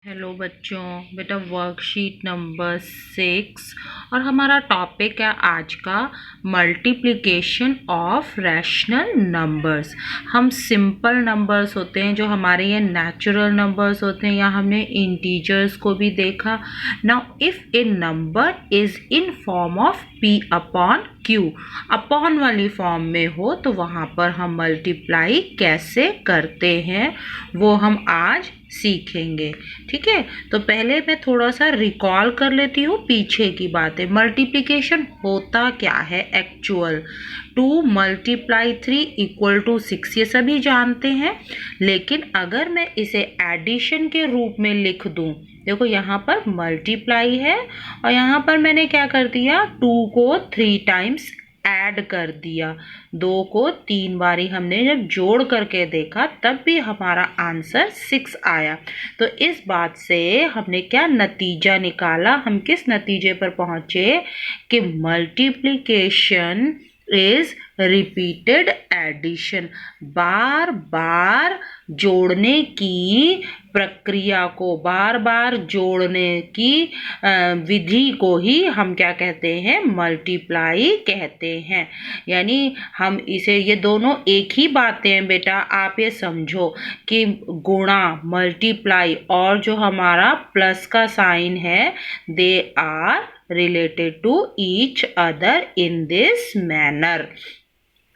Hello बच्चों, बेटा worksheet number 6 और हमारा टॉपिक है आज का मल्टीप्लिकेशन ऑफ रैशनल नंबर्स। हम सिंपल नंबर्स होते हैं जो हमारे ये नेचुरल नंबर्स होते हैं, या हमने इंटीजर्स को भी देखा। Now if A number is in form of p upon q, upon वाली फॉर्म में हो तो वहाँ पर हम मल्टीप्लाई कैसे करते हैं वो हम आज सीखेंगे। ठीक है, तो पहले मैं थोड़ा सा रिकॉल कर लेती हूँ पीछे की बातें। मल्टीप्लिकेशन होता क्या है एक्चुअल। 2 मल्टीप्लाई 3 इक्वल टू 6, ये सभी जानते हैं। लेकिन अगर मैं इसे एडिशन के रूप में लिख दूँ, देखो यहाँ पर मल्टीप्लाई है और यहाँ पर मैंने क्या कर दिया, 2 को 3 टाइम्स ऐड कर दिया। 2 को 3 बारी हमने जब जोड़ करके देखा तब भी हमारा आंसर 6 आया। तो इस बात से हमने क्या नतीजा निकाला, हम किस नतीजे पर पहुंचे कि मल्टीप्लिकेशन इज रिपीटेड एडिशन। बार बार जोड़ने की प्रक्रिया को, बार बार जोड़ने की विधि को ही हम क्या कहते हैं, मल्टीप्लाई कहते हैं। यानी हम इसे, ये दोनों एक ही बातें हैं बेटा। आप ये समझो कि गुणा, मल्टीप्लाई और जो हमारा प्लस का साइन है, they are related to each other in this manner.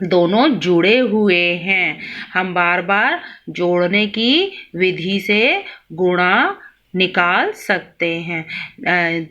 दोनों जुड़े हुए हैं। हम बार बार जोड़ने की विधि से गुणा निकाल सकते हैं।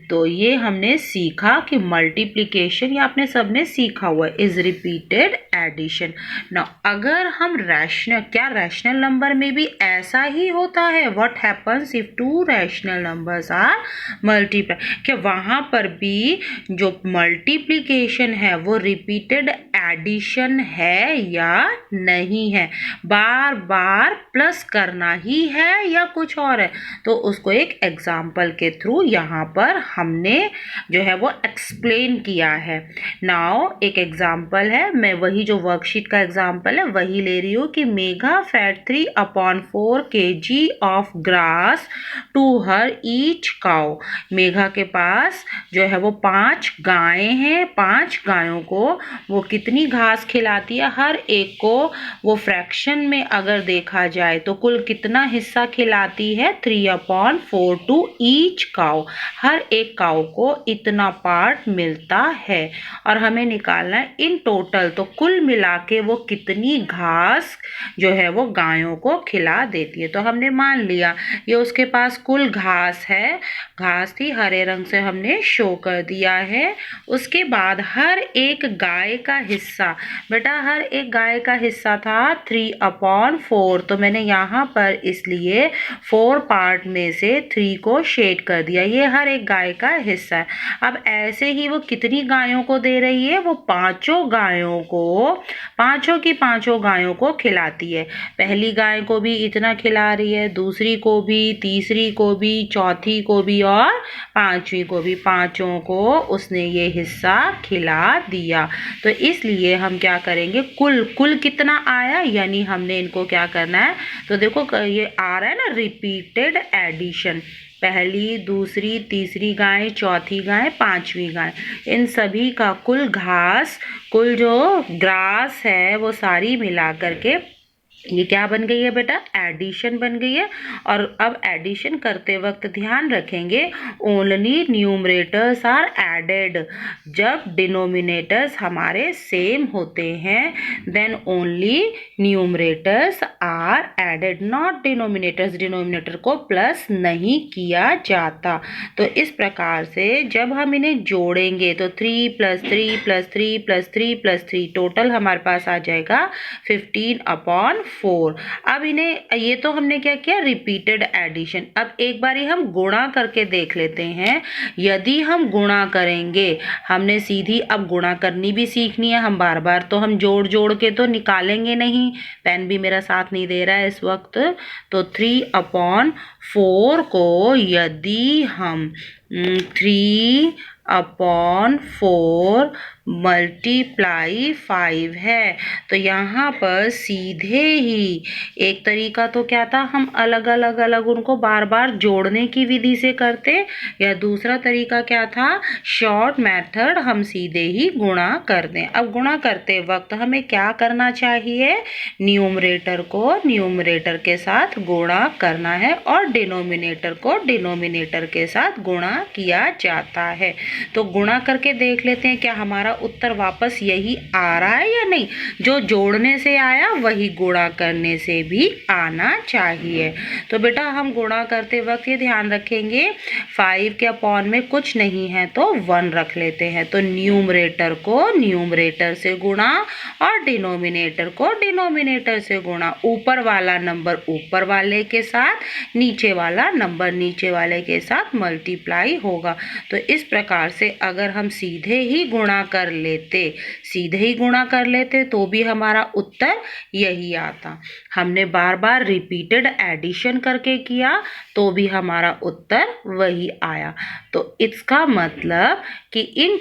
तो ये हमने सीखा कि मल्टीप्लिकेशन, या आपने सबने सीखा हुआ, इज रिपीटेड एडिशन। ना अगर हम रैशनल, क्या रैशनल नंबर में भी ऐसा ही होता है? What happens if 2 rational numbers are multiply, क्या वहां पर भी जो मल्टीप्लिकेशन है वो रिपीटेड एडिशन है या नहीं है? बार बार प्लस करना ही है या कुछ और है? तो उसको एक एग्जाम्पल के थ्रू यहाँ पर हमने जो है वो एक्सप्लेन किया है। नाउ एक एग्जाम्पल है, मैं वही जो वर्कशीट का एग्जाम्पल है वही ले रही हूँ कि Megha fed 3/4 kg of grass to her each cow. Megha के पास जो है वो 5 गायें हैं। 5 गायों को वो कितनी घास खिलाती है? हर एक को वो फ्रैक्शन में अगर देखा जाए तो कुल कितना हिस्सा खिलाती है? 3/4 टू ईच काउ। हर एक काउ को इतना पार्ट मिलता है और हमें निकालना है इन टोटल, तो कुल मिला के वो कितनी घास जो है वो गायों को खिला देती है। तो हमने मान लिया ये उसके पास कुल घास है, घास थी, हरे रंग से हमने शो कर दिया है। उसके बाद हर एक गाय का हिस्सा, बेटा हर एक गाय का हिस्सा था 3/4, तो मैंने यहाँ पर इसलिए 4 पार्ट में से 3 को शेड कर दिया। ये हर एक गाय का हिस्सा है। अब ऐसे ही वो कितनी गायों को दे रही है? वो पांचों गायों को, पांचों की पांचों गायों को खिलाती है। पहली गाय को भी इतना खिला रही है, दूसरी को भी, तीसरी को भी, चौथी को भी और पांचवी को भी। पांचों को उसने ये हिस्सा खिला दिया। तो इसलिए हम क्या करेंगे, कुल कितना आया, यानी हमने इनको क्या करना है, तो देखो ये आ रहा है ना रिपीटेड एडिशन। पहली, दूसरी, तीसरी गाय, चौथी गाय, पांचवी गाय, इन सभी का कुल घास, कुल जो ग्रास है वो सारी मिला करके ये क्या बन गई है बेटा? एडिशन बन गई है। और अब एडिशन करते वक्त ध्यान रखेंगे ओनली न्यूमरेटर्स आर एडेड। जब डिनोमिनेटर्स हमारे सेम होते हैं then only numerators are added, not denominators. Denominator को प्लस नहीं किया जाता। तो इस प्रकार से जब हम इन्हें जोड़ेंगे तो 3 + 3 + 3 + 3 + 3 टोटल हमारे पास आ जाएगा 15/4। अब इन्हें, ये तो हमने क्या किया, रिपीटेड एडिशन। अब एक बारी हम गुणा करके देख लेते हैं। यदि हम गुणा करेंगे, हमने सीधी अब गुणा करनी भी सीखनी है। हम बार बार तो हम जोड़ के तो निकालेंगे नहीं। पेन भी मेरा साथ नहीं दे रहा है इस वक्त। तो 3/4 को यदि हम 3/4 मल्टीप्लाई 5 है। तो यहाँ पर सीधे ही एक तरीका तो क्या था, हम अलग अलग उनको बार बार जोड़ने की विधि से करते, या दूसरा तरीका क्या था, शॉर्ट मेथड, हम सीधे ही गुणा कर दें। अब गुणा करते वक्त हमें क्या करना चाहिए, न्यूमरेटर को न्यूमरेटर के साथ गुणा करना है और डिनोमिनेटर को डिनोमिनेटर के साथ गुणा किया जाता है। तो गुणा करके देख लेते हैं क्या हमारा उत्तर वापस यही आ रहा है या नहीं। जो जोड़ने से आया वही गुणा करने से भी आना चाहिए। तो बेटा हम गुणा करते वक्त ये ध्यान रखेंगे 5 के अपॉन में कुछ नहीं है तो 1 रख लेते हैं। तो न्यूमरेटर को न्यूमरेटर से गुणा और डिनोमिनेटर को डिनोमिनेटर से गुणा। ऊपर वाला नंबर ऊपर वाले के साथ, नीचे वाला नंबर नीचे वाले के साथ मल्टीप्लाई होगा। तो इस प्रकार से अगर हम सीधे ही गुणा कर लेते तो भी हमारा उत्तर यही आता। हमने बार बार रिपीटेड एडिशन करके किया तो भी हमारा उत्तर वही आया। तो इसका मतलब कि in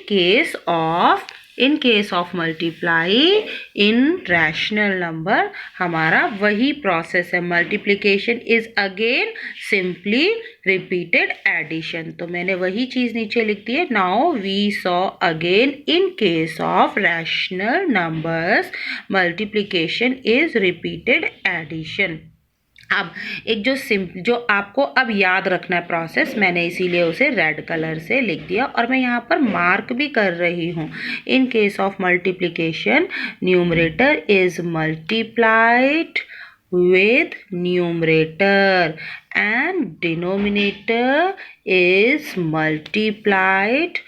case of multiply in rational number हमारा वही प्रोसेस है। Multiplication is again simply repeated addition. तो मैंने वही चीज नीचे लिख दी है। Now we saw again in case of rational numbers multiplication is repeated addition. अब एक जो आपको अब याद रखना है प्रोसेस, मैंने इसीलिए उसे रेड कलर से लिख दिया और मैं यहाँ पर मार्क भी कर रही हूँ। इन case of multiplication numerator is multiplied with numerator and denominator is multiplied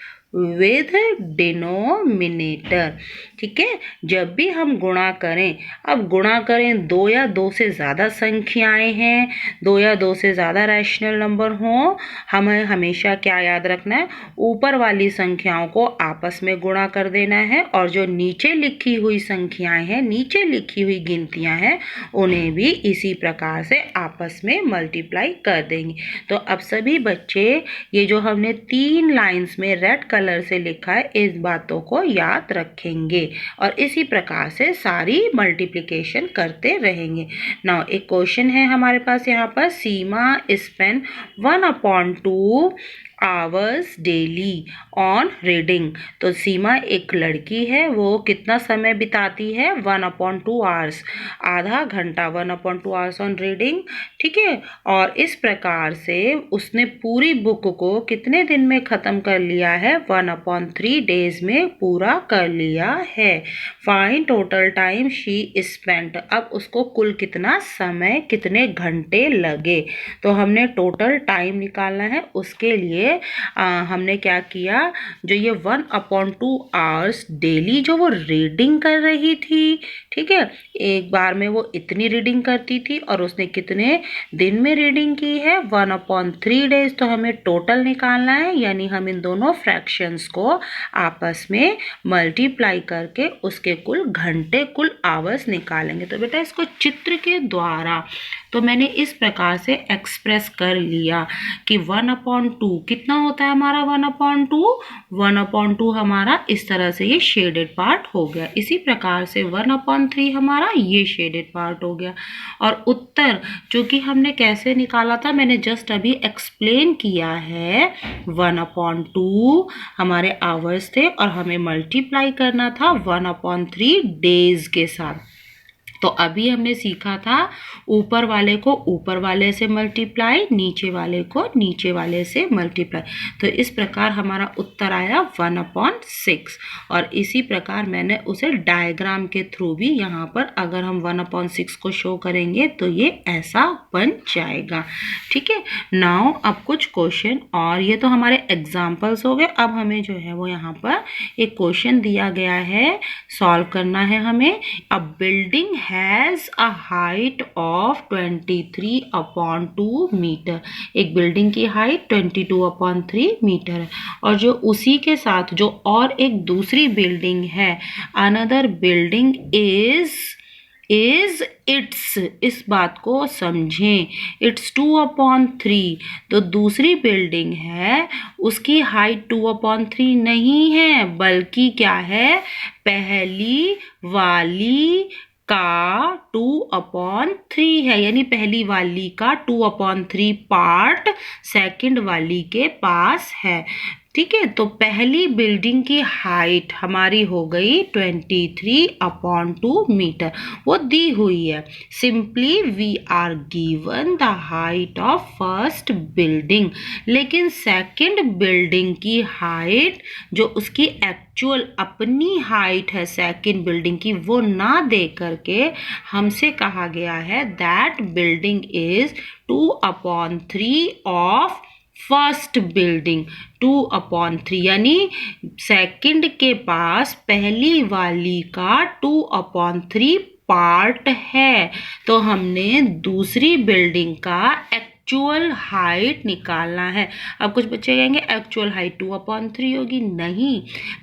with denominator। ठीक है, जब भी हम गुणा करें, अब गुणा करें 2 या 2 से ज़्यादा संख्याएं हैं, 2 या 2 से ज़्यादा रैशनल नंबर हों, हमें हमेशा क्या याद रखना है, ऊपर वाली संख्याओं को आपस में गुणा कर देना है और जो नीचे लिखी हुई संख्याएं हैं, नीचे लिखी हुई गिनतियां हैं, उन्हें भी इसी प्रकार से आपस में मल्टीप्लाई कर देंगे। तो अब सभी बच्चे ये जो हमने 3 लाइन्स में रेड कलर से लिखा है, इस बातों को याद रखेंगे और इसी प्रकार से सारी मल्टीप्लिकेशन करते रहेंगे। नाउ एक क्वेश्चन है हमारे पास यहाँ पर, Seema spend 1/2 hours daily on reading. तो सीमा एक लड़की है, वो कितना समय बिताती है, 1/2 आवर्स, आधा घंटा, 1/2 आवर्स ऑन रीडिंग। ठीक है, और इस प्रकार से उसने पूरी बुक को कितने दिन में ख़त्म कर लिया है, 1/3 डेज में पूरा कर लिया है। Find total time she spent. अब उसको कुल कितना समय, कितने घंटे लगे। तो हमने टोटल टाइम निकालना है, उसके लिए हमने क्या किया, जो ये 1/2 आवर्स डेली जो वो रीडिंग कर रही थी, ठीक है, एक बार में वो इतनी रीडिंग करती थी और उसने कितने दिन में रीडिंग की है, 1/3 डेज। तो हमें टोटल निकालना है, यानी हम इन दोनों फ्रैक्शंस को आपस में मल्टीप्लाई करके उसके कुल घंटे, कुल आवर्स निकालेंगे। तो बेटा इसको चित्र के द्वारा तो मैंने इस प्रकार से एक्सप्रेस कर लिया कि 1/2 कितना होता है हमारा, 1/2 हमारा इस तरह से ये शेडेड पार्ट हो गया। इसी प्रकार से 1/3 हमारा ये शेडेड पार्ट हो गया। और उत्तर चूंकि हमने कैसे निकाला था, मैंने जस्ट अभी एक्सप्लेन किया है। 1/2 हमारे आवर्स थे और हमें मल्टीप्लाई करना था 1/3 डेज के साथ। तो अभी हमने सीखा था ऊपर वाले को ऊपर वाले से मल्टीप्लाई, नीचे वाले को नीचे वाले से मल्टीप्लाई। तो इस प्रकार हमारा उत्तर आया 1/6। और इसी प्रकार मैंने उसे डायग्राम के थ्रू भी यहाँ पर अगर हम 1/6 को शो करेंगे तो ये ऐसा बन जाएगा। ठीक है, नाउ अब कुछ क्वेश्चन, और ये तो हमारे एग्जाम्पल्स हो गए। अब हमें जो है वो यहाँ पर एक क्वेश्चन दिया गया है, सॉल्व करना है हमें। A building has a height of 23/2 metre. एक बिल्डिंग की हाइट 22/3 मीटर है और जो उसी के साथ जो और एक दूसरी बिल्डिंग है, another building is is it's, इस बात को समझें, इट्स 2/3। तो दूसरी बिल्डिंग है उसकी हाइट 2/3 नहीं है, बल्कि क्या है, पहली वाली का 2/3 है, यानी पहली वाली का 2/3 पार्ट सेकंड वाली के पास है। ठीक है, तो पहली बिल्डिंग की हाइट हमारी हो गई 23/2 मीटर, वो दी हुई है। Simply we are given the height of first building, लेकिन सेकंड बिल्डिंग की हाइट जो उसकी एक्चुअल अपनी हाइट है सेकंड बिल्डिंग की, वो ना दे करके हमसे कहा गया है that building is 2/3 of first building. 2/3 यानी सेकंड के पास पहली वाली का 2/3 पार्ट है। तो हमने दूसरी बिल्डिंग का एक्चुअल हाइट निकालना है। अब कुछ बच्चे कहेंगे एक्चुअल हाइट 2/3 होगी, नहीं,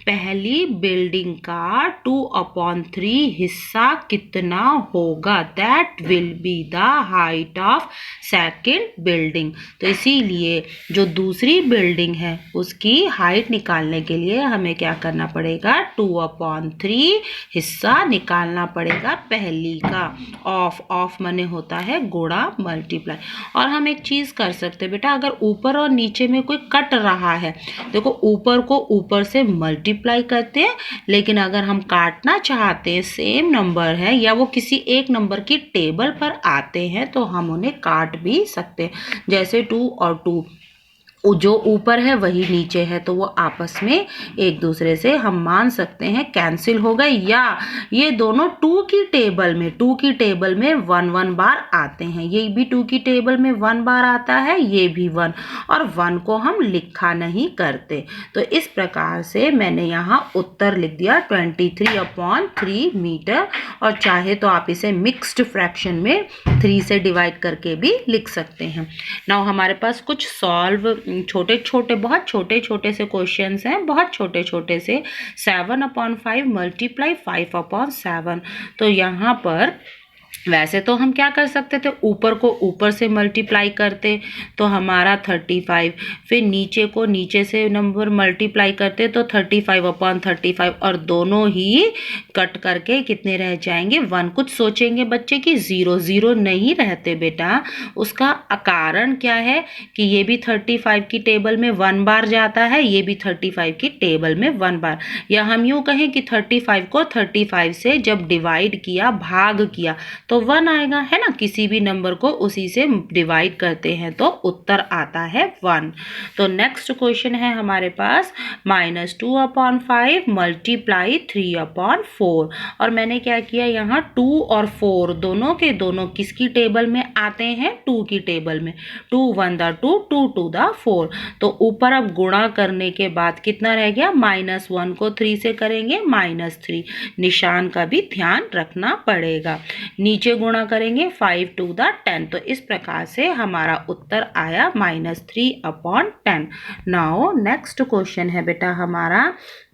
पहली बिल्डिंग का 2/3 हिस्सा कितना होगा, that will be the height of second building. तो इसीलिए जो दूसरी बिल्डिंग है उसकी हाइट निकालने के लिए हमें क्या करना पड़ेगा, 2/3 हिस्सा निकालना पड़ेगा पहली का। ऑफ माने होता है गुणा, मल्टीप्लाई। और हम एक चीज कर सकते हैं बेटा, अगर ऊपर और नीचे में कोई कट रहा है, देखो ऊपर को ऊपर से मल्टीप्लाई करते हैं, लेकिन अगर हम काटना चाहते हैं, सेम नंबर है या वो किसी एक नंबर की टेबल पर आते हैं, तो हम उन्हें काट भी सकते हैं। जैसे 2 और 2, जो ऊपर है वही नीचे है, तो वो आपस में एक दूसरे से हम मान सकते हैं कैंसिल हो गए। या ये दोनों 2 की टेबल में 1 बार आते हैं, ये भी 2 की टेबल में 1 बार आता है, ये भी 1, और 1 को हम लिखा नहीं करते। तो इस प्रकार से मैंने यहाँ उत्तर लिख दिया 23/3 मीटर, और चाहे तो आप इसे मिक्स्ड फ्रैक्शन में 3 से डिवाइड करके भी लिख सकते हैं। नाउ हमारे पास कुछ सॉल्व छोटे छोटे, बहुत छोटे छोटे से क्वेश्चंस हैं, बहुत छोटे छोटे से। 7/5 मल्टीप्लाई 5/7। तो यहाँ पर वैसे तो हम क्या कर सकते थे, ऊपर को ऊपर से मल्टीप्लाई करते तो हमारा 35, फिर नीचे को नीचे से नंबर मल्टीप्लाई करते तो 35/35, और दोनों ही कट करके कितने रह जाएंगे, 1। कुछ सोचेंगे बच्चे कि 0 नहीं रहते बेटा, उसका कारण क्या है कि ये भी 35 की टेबल में 1 बार जाता है, ये भी 35 की टेबल में 1 बार। या हम यूँ कहें कि 35 को 35 से जब डिवाइड किया, भाग किया, तो 1 आएगा, है ना। किसी भी नंबर को उसी से डिवाइड करते हैं तो उत्तर आता है 1। तो नेक्स्ट क्वेश्चन है हमारे पास -2/5 मल्टीप्लाई 3/4। और मैंने क्या किया, यहाँ 2 और 4 दोनों के दोनों किसकी टेबल में आते हैं, 2 की टेबल में। 2 1 द 2, 2 2 द 4। तो ऊपर अब गुणा करने के बाद कितना रह गया, -1 को 3 से करेंगे -3, निशान का भी ध्यान रखना पड़ेगा। नीचे गुणा करेंगे 5 2 द 10। तो इस प्रकार से हमारा उत्तर आया -3/10। नाउ नेक्स्ट क्वेश्चन है बेटा हमारा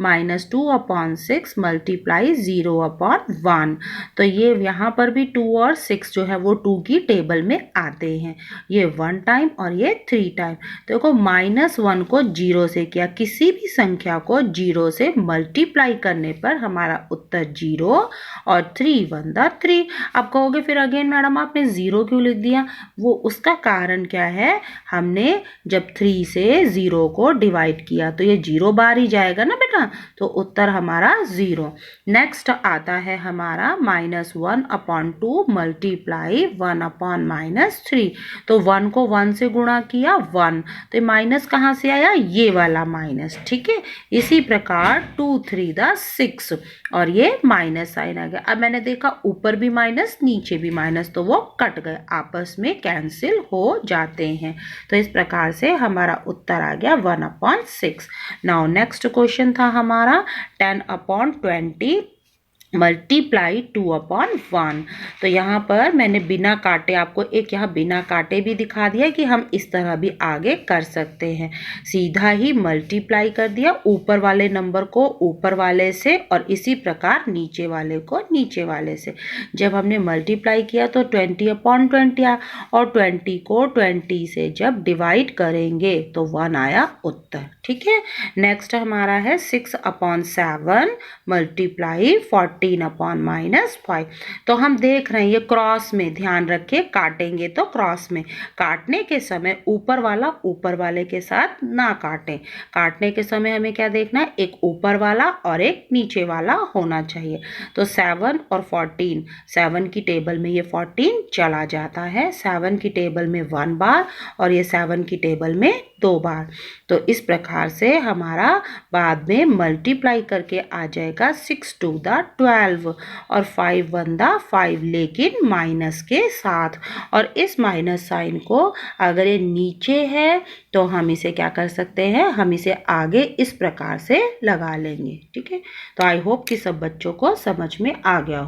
-2/6 मल्टीप्लाई 0/1। तो ये यहाँ पर भी 2 और 6 जो है वो 2 की टेबल में आते हैं, ये 1 टाइम और ये 3 टाइम। देखो -1 को 0 से किया, किसी भी संख्या को 0 से मल्टीप्लाई करने पर हमारा उत्तर 0, और 3 1 द 3। अब कहोगे फिर अगेन मैडम आपने 0 क्यों लिख दिया, वो उसका कारण क्या है, हमने जब 3 से 0 को डिवाइड किया तो ये 0 बार ही जाएगा ना बेटा, तो उत्तर हमारा 0। नेक्स्ट आता है हमारा -1/2 मल्टीप्लाई 1/-3। तो 1 को 1 से गुणा किया 1, तो माइनस कहाँ से आया, ये वाला माइनस, ठीक है। इसी प्रकार 2 3 द 6, और ये माइनस साइन आ गया। अब मैंने देखा ऊपर भी माइनस नीचे भी माइनस, तो वो कट गए, आपस में कैंसिल हो जाते हैं। तो इस प्रकार से हमारा उत्तर आ गया 1/6। नाउ नेक्स्ट क्वेश्चन था हमारा 10/20 मल्टीप्लाई 2/1। तो यहाँ पर मैंने बिना काटे आपको एक यहाँ बिना काटे भी दिखा दिया कि हम इस तरह भी आगे कर सकते हैं। सीधा ही मल्टीप्लाई कर दिया ऊपर वाले नंबर को ऊपर वाले से और इसी प्रकार नीचे वाले को नीचे वाले से। जब हमने मल्टीप्लाई किया तो 20/20 आया और 20 को 20 से जब डिवाइड करेंगे तो 1 आया उत्तर। ठीक है, नेक्स्ट हमारा है 6/7 मल्टीप्लाई 14/-5। तो हम देख रहे हैं ये क्रॉस में, ध्यान रखिए काटेंगे तो क्रॉस में, काटने के समय ऊपर वाला ऊपर वाले के साथ ना काटें। काटने के समय हमें क्या देखना है, एक ऊपर वाला और एक नीचे वाला होना चाहिए। तो 7 और 14, 7 की टेबल में ये 14 चला जाता है, 7 की टेबल में 1 बार और ये 7 की टेबल में 2 बार। तो इस प्रकार से हमारा बाद में मल्टीप्लाई करके आ जाएगा 6 2 12 और 5 1 5, लेकिन माइनस के साथ। और इस माइनस साइन को अगर ये नीचे है तो हम इसे क्या कर सकते हैं, हम इसे आगे इस प्रकार से लगा लेंगे। ठीक है, तो आई होप कि सब बच्चों को समझ में आ गया।